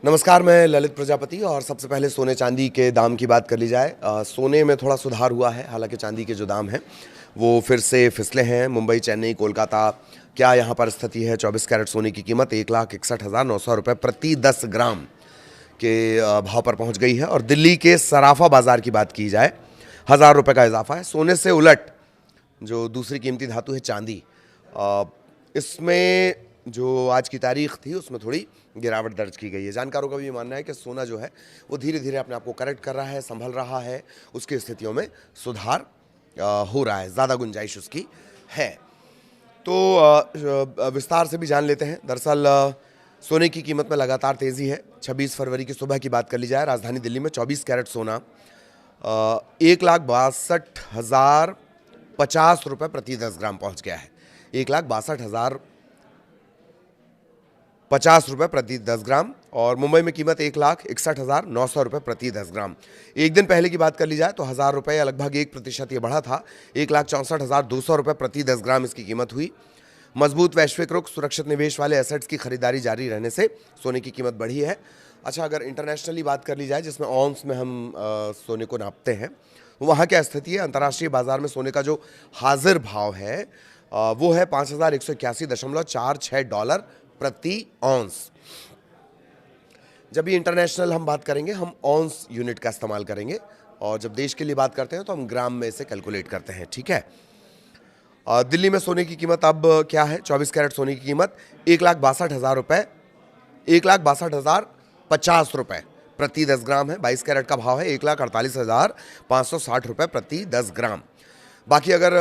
नमस्कार, मैं ललित प्रजापति। और सबसे पहले सोने चांदी के दाम की बात कर ली जाए। सोने में थोड़ा सुधार हुआ है, हालांकि चांदी के जो दाम हैं वो फिर से फिसले हैं। मुंबई, चेन्नई, कोलकाता, क्या यहाँ पर स्थिति है? 24 कैरेट सोने की कीमत 1,61,900 रुपये प्रति 10 ग्राम के भाव पर पहुँच गई है। और दिल्ली के सराफा बाजार की बात की जाए, 1,000 रुपये का इजाफा है। सोने से उलट जो दूसरी कीमती धातु है चांदी, इसमें जो आज की तारीख थी उसमें थोड़ी गिरावट दर्ज की गई है। जानकारों का भी मानना है कि सोना जो है वो धीरे धीरे अपने आप को करेक्ट कर रहा है, संभल रहा है, उसकी स्थितियों में सुधार हो रहा है, ज़्यादा गुंजाइश उसकी है। तो विस्तार से भी जान लेते हैं। दरअसल सोने की कीमत में लगातार तेज़ी है। 26 फरवरी की सुबह की बात कर ली जाए, राजधानी दिल्ली में 24 कैरेट सोना 1,62,050 रुपये प्रति 10 ग्राम पहुंच गया है। 1,62,050 रुपये प्रति 10 ग्राम। और मुंबई में कीमत 1,61,900 रुपये प्रति 10 ग्राम। एक दिन पहले की बात कर ली जाए तो 1,000 रुपये या लगभग 1% ये बढ़ा था। 1,64,200 रुपये प्रति 10 ग्राम इसकी कीमत हुई। मजबूत वैश्विक रुख, सुरक्षित निवेश वाले एसेट्स की खरीदारी जारी रहने से सोने की कीमत बढ़ी है। अच्छा, अगर इंटरनेशनली बात कर ली जाए, जिसमें ऑन्स में हम सोने को नापते हैं, वहाँ क्या स्थिति है? अंतर्राष्ट्रीय बाजार में सोने का जो हाजिर भाव है वो है $5,181.46 प्रति ऑन्स। जब ये इंटरनेशनल हम बात करेंगे, हम ऑन्स यूनिट का इस्तेमाल करेंगे, और जब देश के लिए बात करते हैं तो हम ग्राम में इसे कैलकुलेट करते हैं। ठीक है। दिल्ली में सोने की कीमत अब क्या है? 24 कैरेट सोने की कीमत 1,62,000 रुपये, 1,62,050 रुपये प्रति 10 ग्राम है। 22 कैरेट का भाव है 1,48,560 रुपये प्रति 10 ग्राम। बाकी अगर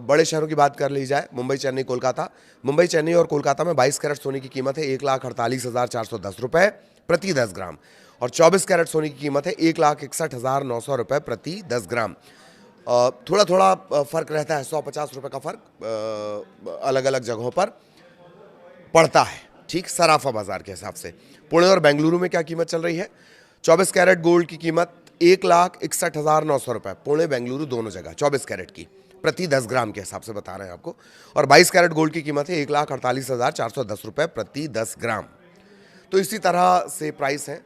बड़े शहरों की बात कर ली जाए, मुंबई, चेन्नई, कोलकाता, मुंबई, चेन्नई और कोलकाता में 22 कैरेट सोने की कीमत है 1,48,410 रुपये प्रति 10 ग्राम। और 24 कैरेट सोने की कीमत है 1,61,900 रुपये प्रति 10 ग्राम। थोड़ा थोड़ा फ़र्क रहता है, 150 रुपये का फ़र्क अलग अलग जगहों पर पड़ता है। ठीक, सराफा बाजार के हिसाब से। पुणे और बेंगलुरु में क्या कीमत चल रही है? 24 कैरेट गोल्ड की कीमत 1,61,900 रुपये, पुणे बेंगलुरु दोनों जगह 24 कैरेट की प्रति 10 ग्राम के हिसाब से बता रहे हैं आपको। और 22 कैरेट गोल्ड की कीमत है 1,48,410 रुपये प्रति 10 ग्राम। तो इसी तरह से प्राइस हैं।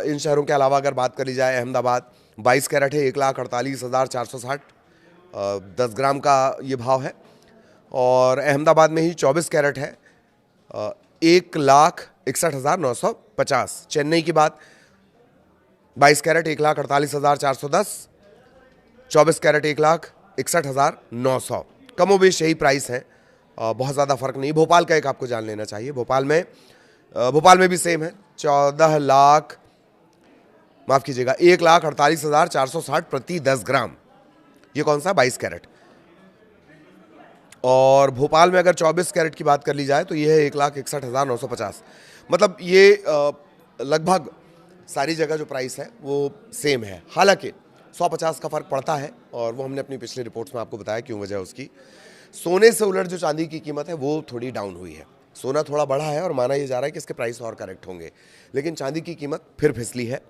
इन शहरों के अलावा अगर बात कर ली जाए, अहमदाबाद 22 कैरेट है 1,48,460, 10 ग्राम का ये भाव है। और अहमदाबाद में ही 24 कैरेट है 1,61,950। चेन्नई की बात, 22 कैरेट 1,48,410, 24 कैरेट 1,61,900। कमोबेश यही प्राइस है, बहुत ज़्यादा फर्क नहीं। भोपाल का एक आपको जान लेना चाहिए। भोपाल में भी सेम है, 1,48,460 प्रति 10 ग्राम। ये कौन सा? 22 कैरेट। और भोपाल में अगर 24 कैरेट की बात कर ली जाए तो ये है 1,61,950। मतलब ये लगभग सारी जगह जो प्राइस है वो सेम है। हालांकि 150 का फ़र्क पड़ता है, और वो हमने अपनी पिछली रिपोर्ट्स में आपको बताया क्यों वजह उसकी। सोने से उलट जो चांदी की कीमत है वो थोड़ी डाउन हुई है। सोना थोड़ा बढ़ा है और माना ये जा रहा है कि इसके प्राइस और करेक्ट होंगे, लेकिन चांदी की कीमत फिर फिसली है।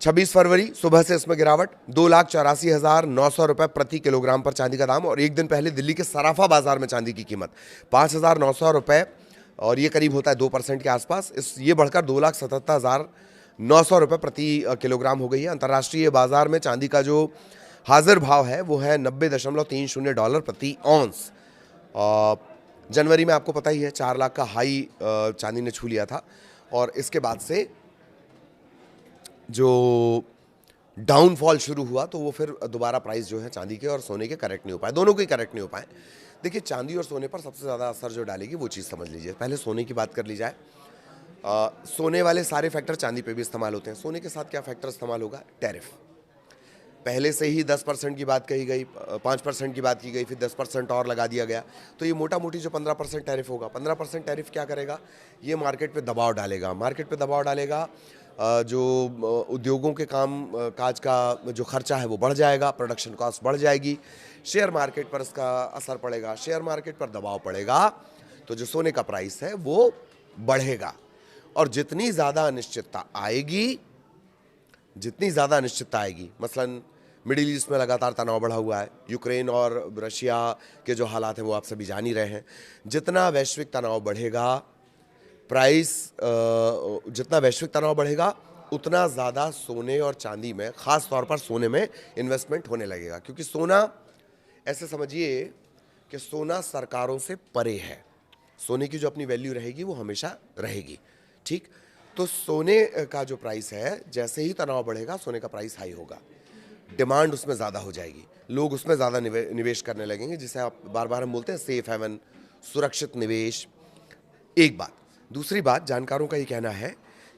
26 फरवरी सुबह से इसमें गिरावट, 2,84,900 रुपये प्रति किलोग्राम पर चांदी का दाम। और एक दिन पहले दिल्ली के सराफा बाजार में चांदी की कीमत 5,900 रुपये, और ये करीब होता है 2% के आसपास। ये बढ़कर 2,77,900 रुपये प्रति किलोग्राम हो गई है। अंतर्राष्ट्रीय बाजार में चांदी का जो हाजिर भाव है वो है $90.30 प्रति ऑन्स। जनवरी में आपको पता ही है 4 लाख का हाई चांदी ने छू लिया था, और इसके बाद से जो डाउनफॉल शुरू हुआ तो वो फिर दोबारा प्राइस जो है चांदी के और सोने के करेक्ट नहीं हो पाए, दोनों के करेक्ट नहीं हो पाए। देखिए, चांदी और सोने पर सबसे ज़्यादा असर जो डालेगी वो चीज़ समझ लीजिए। पहले सोने की बात कर ली जाए। सोने वाले सारे फैक्टर चांदी पे भी इस्तेमाल होते हैं। सोने के साथ क्या फैक्टर इस्तेमाल होगा? टैरिफ। पहले से ही 10% की बात कही गई, 5% की बात की गई, फिर 10% और लगा दिया गया। तो ये मोटा मोटी जो 15% टैरिफ होगा, 15% टैरिफ क्या करेगा? ये मार्केट पे दबाव डालेगा। मार्केट पे दबाव डालेगा, जो उद्योगों के काम काज का जो खर्चा है वो बढ़ जाएगा, प्रोडक्शन कॉस्ट बढ़ जाएगी, शेयर मार्केट पर इसका असर पड़ेगा, शेयर मार्केट पर दबाव पड़ेगा, तो जो सोने का प्राइस है वो बढ़ेगा। और जितनी ज़्यादा अनिश्चितता आएगी, मसलन मिडिल ईस्ट में लगातार तनाव बढ़ा हुआ है, यूक्रेन और रशिया के जो हालात हैं वो आप सभी जान ही रहे हैं। जितना वैश्विक तनाव बढ़ेगा, प्राइस जितना वैश्विक तनाव बढ़ेगा उतना ज़्यादा सोने और चांदी में, ख़ास तौर पर सोने में इन्वेस्टमेंट होने लगेगा, क्योंकि सोना, ऐसे समझिए कि सोना सरकारों से परे है। सोने की जो अपनी वैल्यू रहेगी वो हमेशा रहेगी, ठीक। तो सोने का जो प्राइस है, जैसे ही तनाव बढ़ेगा सोने का प्राइस हाई होगा, डिमांड उसमें ज़्यादा हो जाएगी, लोग उसमें ज़्यादा निवेश करने लगेंगे, जिसे आप बार बार हम बोलते हैं सेफ हेवन, सुरक्षित निवेश। एक बात। दूसरी बात, जानकारों का ये कहना है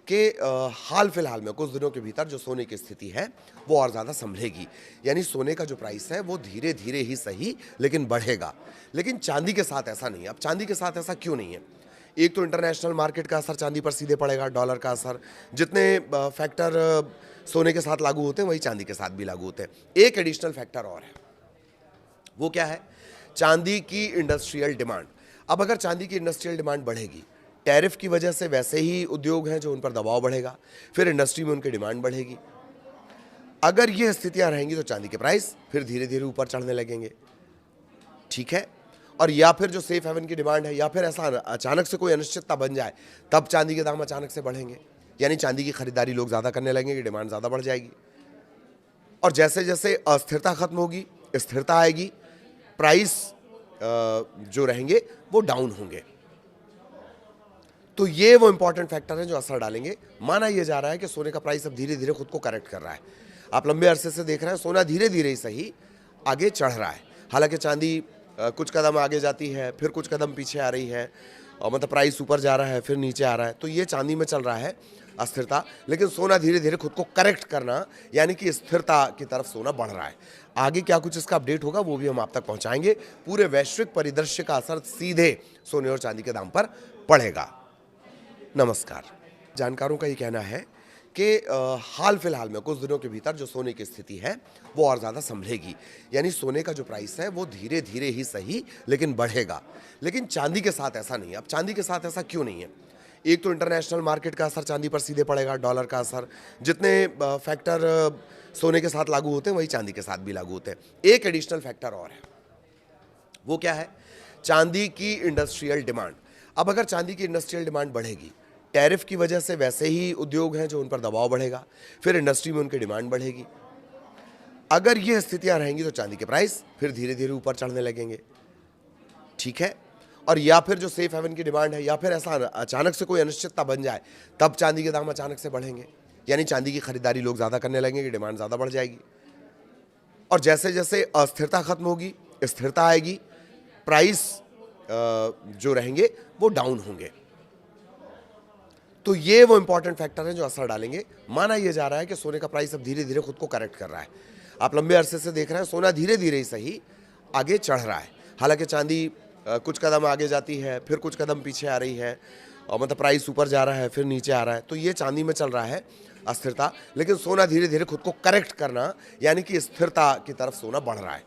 कि हाल फिलहाल में कुछ दिनों के भीतर जो सोने की स्थिति है वो और ज़्यादा संभलेगी, यानी सोने का जो प्राइस है वो धीरे धीरे ही सही लेकिन बढ़ेगा। लेकिन चांदी के साथ ऐसा नहीं है। अब चांदी के साथ ऐसा क्यों नहीं है? एक तो इंटरनेशनल मार्केट का असर चांदी पर सीधे पड़ेगा, डॉलर का असर, जितने फैक्टर सोने के साथ लागू होते हैं वही चांदी के साथ भी लागू होते हैं। एक एडिशनल फैक्टर और है, वो क्या है? चांदी की इंडस्ट्रियल डिमांड। अब अगर चांदी की इंडस्ट्रियल डिमांड बढ़ेगी, टैरिफ की वजह से वैसे ही उद्योग हैं जो उन पर दबाव बढ़ेगा, फिर इंडस्ट्री में उनकी डिमांड बढ़ेगी। अगर ये स्थितियां रहेंगी तो चांदी के प्राइस फिर धीरे धीरे ऊपर चढ़ने लगेंगे, ठीक है। और या फिर जो सेफ हेवन की डिमांड है, या फिर ऐसा अचानक से कोई अनिश्चितता बन जाए, तब चांदी के दाम अचानक से बढ़ेंगे, यानी चांदी की खरीदारी लोग ज़्यादा करने लगेंगे, डिमांड ज़्यादा बढ़ जाएगी। और जैसे जैसे अस्थिरता खत्म होगी, स्थिरता आएगी, प्राइस जो रहेंगे वो डाउन होंगे। तो ये वो इंपॉर्टेंट फैक्टर हैं जो असर डालेंगे। माना यह जा रहा है कि सोने का प्राइस अब धीरे धीरे खुद को करेक्ट कर रहा है। आप लंबे अरसे से देख रहे हैं सोना धीरे धीरे ही सही आगे चढ़ रहा है। हालांकि चांदी कुछ कदम आगे जाती है, फिर कुछ कदम पीछे आ रही है, और मतलब प्राइस ऊपर जा रहा है फिर नीचे आ रहा है। तो ये चांदी में चल रहा है अस्थिरता, लेकिन सोना धीरे धीरे खुद को करेक्ट करना, यानी कि स्थिरता की तरफ सोना बढ़ रहा है। आगे क्या कुछ इसका अपडेट होगा वो भी हम आप तक पहुंचाएंगे। पूरे वैश्विक परिदृश्य का असर सीधे सोने और चांदी के दाम पर पड़ेगा। नमस्कार। जानकारों का ये कहना है कि हाल फिलहाल में कुछ दिनों के भीतर जो सोने की स्थिति है वो और ज़्यादा संभलेगी, यानी सोने का जो प्राइस है वो धीरे धीरे ही सही लेकिन बढ़ेगा। लेकिन चांदी के साथ ऐसा नहीं है। अब चांदी के साथ ऐसा क्यों नहीं है? एक तो इंटरनेशनल मार्केट का असर चांदी पर सीधे पड़ेगा, डॉलर का असर, जितने फैक्टर सोने के साथ लागू होते हैं वही चांदी के साथ भी लागू होते हैं। एक एडिशनल फैक्टर और है, वो क्या है? चांदी की इंडस्ट्रियल डिमांड। अब अगर चांदी की इंडस्ट्रियल डिमांड बढ़ेगी, टैरिफ की वजह से वैसे ही उद्योग हैं जो उन पर दबाव बढ़ेगा, फिर इंडस्ट्री में उनकी डिमांड बढ़ेगी। अगर ये स्थितियां रहेंगी तो चांदी के प्राइस फिर धीरे धीरे ऊपर चढ़ने लगेंगे, ठीक है। और या फिर जो सेफ हेवन की डिमांड है, या फिर ऐसा अचानक से कोई अनिश्चितता बन जाए, तब चांदी के दाम अचानक से बढ़ेंगे, यानी चांदी की खरीदारी लोग ज़्यादा करने लगेंगे, डिमांड ज़्यादा बढ़ जाएगी। और जैसे जैसे अस्थिरता खत्म होगी, स्थिरता आएगी, प्राइस जो रहेंगे वो डाउन होंगे। तो ये वो इंपॉर्टेंट फैक्टर हैं जो असर डालेंगे। माना यह जा रहा है कि सोने का प्राइस अब धीरे धीरे खुद को करेक्ट कर रहा है। आप लंबे अरसे से देख रहे हैं सोना धीरे धीरे ही सही आगे चढ़ रहा है। हालांकि चांदी कुछ कदम आगे जाती है, फिर कुछ कदम पीछे आ रही है, और मतलब प्राइस ऊपर जा रहा है फिर नीचे आ रहा है। तो ये चांदी में चल रहा है अस्थिरता, लेकिन सोना धीरे धीरे खुद को करेक्ट करना, यानी कि स्थिरता की तरफ सोना बढ़ रहा है।